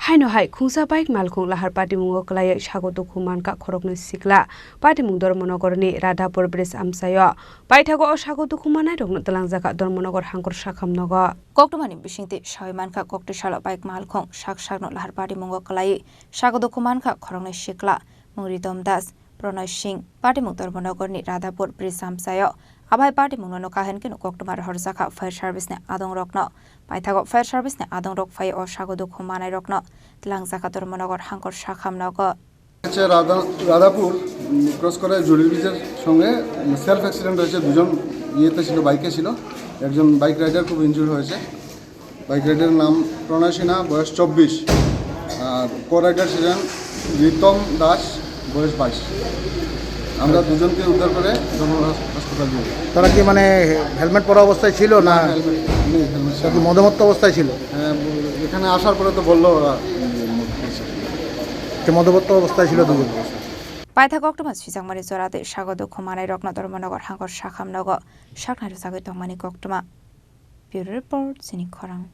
Haino hai Khungsa baik Malkhung Lahar Patimungo Kwlaiwi Sago Dukhumankha Khoroknwi Sikla Patimungo Dormonogorni Radhapur Bridge amsayo Paithago o Sago Dukhumanai rokno talangjaka Dormonogor hangkor sakhamnogo Koktomani bisingti Shaimankha Koktishala baik Malkhung Sakno Lahar Patimungo Kwlaiwi Sago Dukhumankha Khoroknwi Sikla Mungridom Das Pranay Singh Patimungo Dormonogorni Radhapur Bridge amsayo Abai Patimungo no kahen ken Koktomar horsaka fire service ne adong rokno Paithago fire service ne adong rok fai o Sago Dukhumanai rokno talangjaka Dormonogor hangkor sakhamnogo Radhapur cross করে Julie ব্রিজের সঙ্গে self accident হয়েছে দুজন ইয়েতে ছিল বাইকে ছিল একজন বাইক রাইডার খুব ইনজুরি হয়েছে বাইক রাইডারের নাম প্রণয় সিনহা বয়স 24 আর কো রাইডার ছিলেন রিতম দাস বয়স 22 আমরা দুজনকে উদ্ধার করে হাসপাতাল নিয়ে তারা কি মানে হেলমেট পরা অবস্থায় ছিল না হেলমেট মদমত্ত অবস্থায় ছিল হ্যাঁ এখানে আসার পরে তো বললো ওরা মদমত্ত অবস্থায় ছিল দুজন Paithago Koktomas Sijangmari Zorate Sago Dukhumanai rokno Dormonogor hangkor sakhamnogo saknai rosagoi tongmani Koktoma Bureau Report Chini Khorang